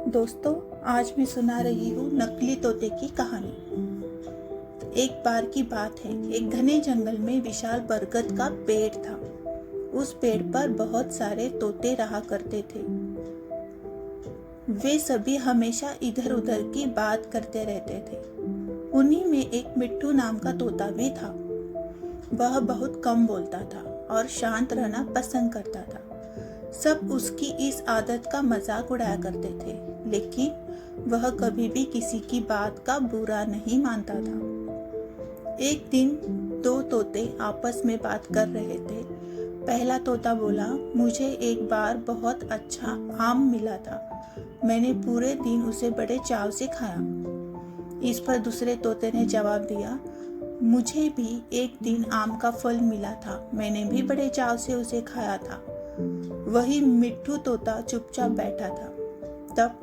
दोस्तों, आज मैं सुना रही हूँ नकली तोते की कहानी। एक बार की बात है, एक घने जंगल में विशाल बरगद का पेड़ था। उस पेड़ पर बहुत सारे तोते रहा करते थे। वे सभी हमेशा इधर उधर की बात करते रहते थे। उन्हीं में एक मिट्टू नाम का तोता भी था। वह बहुत कम बोलता था और शांत रहना पसंद करता था। सब उसकी इस आदत का मजाक उड़ाया करते थे, लेकिन वह कभी भी किसी की बात का बुरा नहीं मानता था। एक दिन दो तोते आपस में बात कर रहे थे। पहला तोता बोला, मुझे एक बार बहुत अच्छा आम मिला था। मैंने पूरे दिन उसे बड़े चाव से खाया। इस पर दूसरे तोते ने जवाब दिया, मुझे भी एक दिन आम का फल मिला था। मैंने भी बड़े चाव से उसे खाया था। वही मिट्ठू तोता चुपचाप बैठा था। तब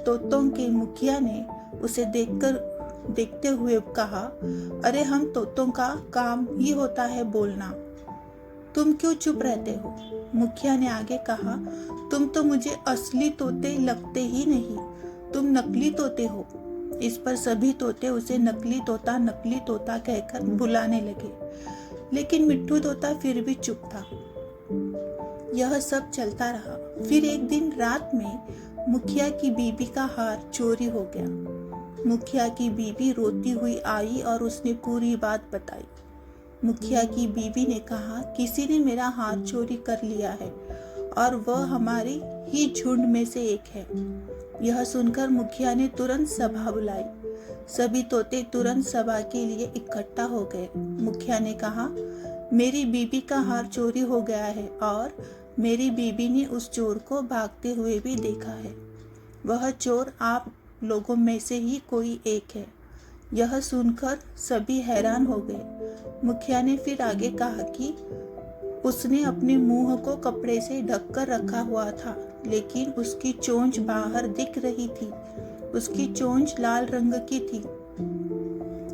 तोतों के मुखिया ने उसे देखते हुए कहा, अरे हम तोतों का काम ही होता है बोलना, तुम क्यों चुप रहते हो? मुखिया ने आगे कहा, तुम तो मुझे असली तोते लगते ही नहीं, तुम नकली तोते हो। इस पर सभी तोते उसे नकली तोता कहकर बुलाने लगे, लेकिन मिट्ठू तोता फिर भी चुप था। यह सब चलता रहा। फिर एक दिन रात में मुखिया की बीबी का हार चोरी हो गया। मुखिया की बीबी रोती हुई आई और उसने पूरी बात बताई। मुखिया की बीबी ने कहा, किसी ने मेरा हार चोरी कर लिया है और वह हमारी ही झुंड में से एक है। यह सुनकर मुखिया ने तुरंत सभा बुलाई। सभी तोते तुरंत सभा के लिए इकट्ठा हो गए। मुखिया ने कहा, मेरी बीबी का हार चोरी हो गया है और मेरी बीबी ने उस चोर को भागते हुए भी देखा है। वह चोर आप लोगों में से ही कोई एक है। यह सुनकर सभी हैरान हो गए। मुखिया ने फिर आगे कहा कि उसने अपने मुंह को कपड़े से ढककर रखा हुआ था, लेकिन उसकी चोंच बाहर दिख रही थी। उसकी चोंच लाल रंग की थी।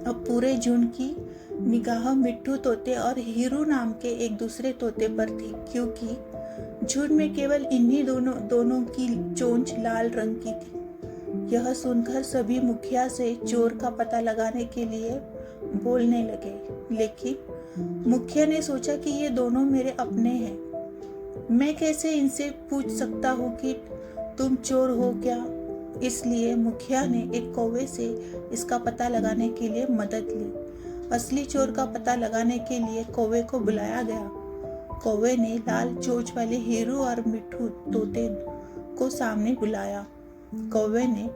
अब पूरे झुंड की निगाह मिट्ठू तोते और हीरू नाम के एक दूसरे तोते पर थी, क्योंकि झुंड में केवल इन्हीं दोनों की चोंच लाल रंग की थी। यह सुनकर सभी मुखिया से चोर का पता लगाने के लिए बोलने लगे, लेकिन मुखिया ने सोचा कि ये दोनों मेरे अपने हैं। मैं कैसे इनसे पूछ सकता हूँ कि तुम चोर हो क्या? इसलिए मुखिया ने एक कौवे से इसका पता लगाने के लिए मदद ली। असली चोर का पता लगाने के लिए कौवे को बुलाया गया। कौवे ने लाल चोंच वाले हीरू और मिट्ठू तोते को सामने बुलाया। कौवे ने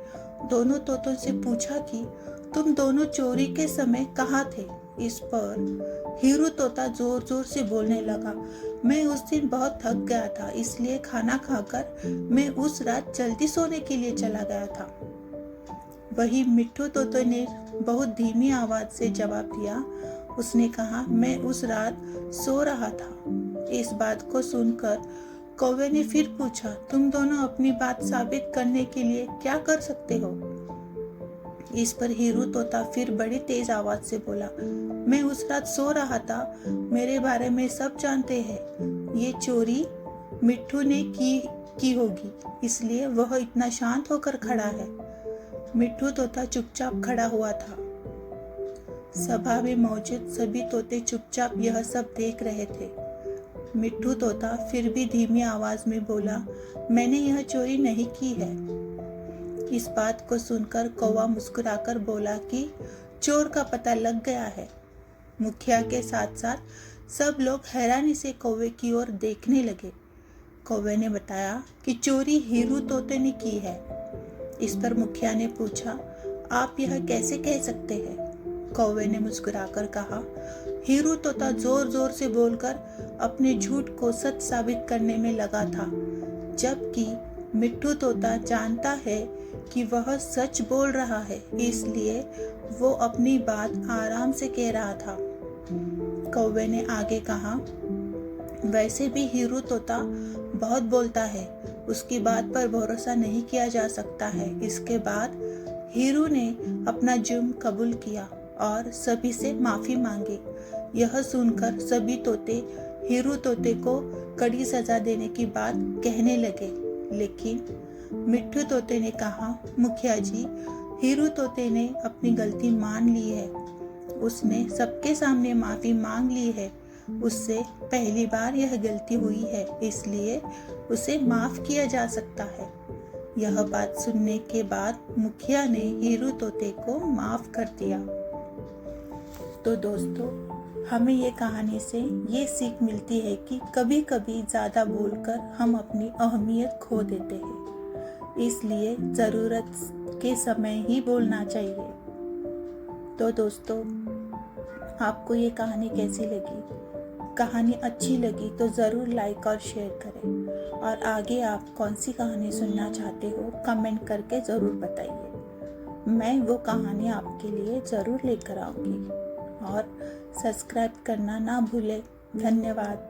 दोनों तोतों से पूछा कि तुम दोनों चोरी के समय कहाँ थे? इस पर हीरू तोता जोर जोर से बोलने लगा, मैं उस दिन बहुत थक गया था, इसलिए खाना खाकर मैं उस रात जल्दी सोने के लिए चला गया था। वही मिट्ठू तोते ने बहुत धीमी आवाज से जवाब दिया। उसने कहा, मैं उस रात सो रहा था। इस बात को सुनकर कौवे ने फिर पूछा, तुम दोनों अपनी बात साबित करने के लिए क्या कर सकते हो? इस पर हीरू तोता फिर बड़ी तेज आवाज से बोला, मैं उस रात सो रहा था, मेरे बारे में सब जानते हैं। ये चोरी मिट्ठू ने की होगी, इसलिए वह इतना शांत होकर खड़ा है। मिट्ठू तोता चुपचाप खड़ा हुआ था। सभा में मौजूद सभी तोते चुपचाप यह सब देख रहे थे। मिट्ठू तोता फिर भी धीमी आवाज में बोला, मैंने यह चोरी नहीं की है। इस बात को सुनकर कौवा मुस्कुराकर बोला कि चोर का पता लग गया है। मुखिया के साथ साथ सब लोग हैरानी से कौवे की ओर देखने लगे। कौवे ने बताया कि चोरी हीरू तोते ने की है। इस पर मुखिया ने पूछा, आप यह कैसे कह सकते हैं? कौवे ने मुस्कुराकर कहा, हीरू तोता जोर जोर से बोलकर अपने झूठ को सच साबित करने में लगा था, जबकि मिट्ठू तोता जानता है कि वह सच बोल रहा है, इसलिए वो अपनी बात आराम से कह रहा था। कौवे ने आगे कहा, वैसे भी हीरू तोता बहुत बोलता है, उसकी बात पर भरोसा नहीं किया जा सकता है। इसके बाद हीरू ने अपना जुर्म कबूल किया और सभी से माफी मांगी। यह सुनकर सभी तोते हीरू तोते को कड़ी सजा देने की बात कहने लगे, लेकिन मिट्ठू तोते ने कहा, मुखिया जी, हीरू तोते ने अपनी गलती मान ली है। उसने सबके सामने माफ़ी मांग ली है। उससे पहली बार यह गलती हुई है, इसलिए उसे माफ़ किया जा सकता है। यह बात सुनने के बाद मुखिया ने हीरू तोते को माफ़ कर दिया। तो दोस्तों, हमें ये कहानी से ये सीख मिलती है कि कभी कभी ज़्यादा बोलकर हम अपनी अहमियत खो देते हैं, इसलिए ज़रूरत के समय ही बोलना चाहिए। तो दोस्तों, आपको ये कहानी कैसी लगी? कहानी अच्छी लगी तो ज़रूर लाइक और शेयर करें, और आगे आप कौन सी कहानी सुनना चाहते हो कमेंट करके ज़रूर बताइए। मैं वो कहानी आपके लिए ज़रूर लेकर आऊँगी। और सब्सक्राइब करना ना भूलें। धन्यवाद।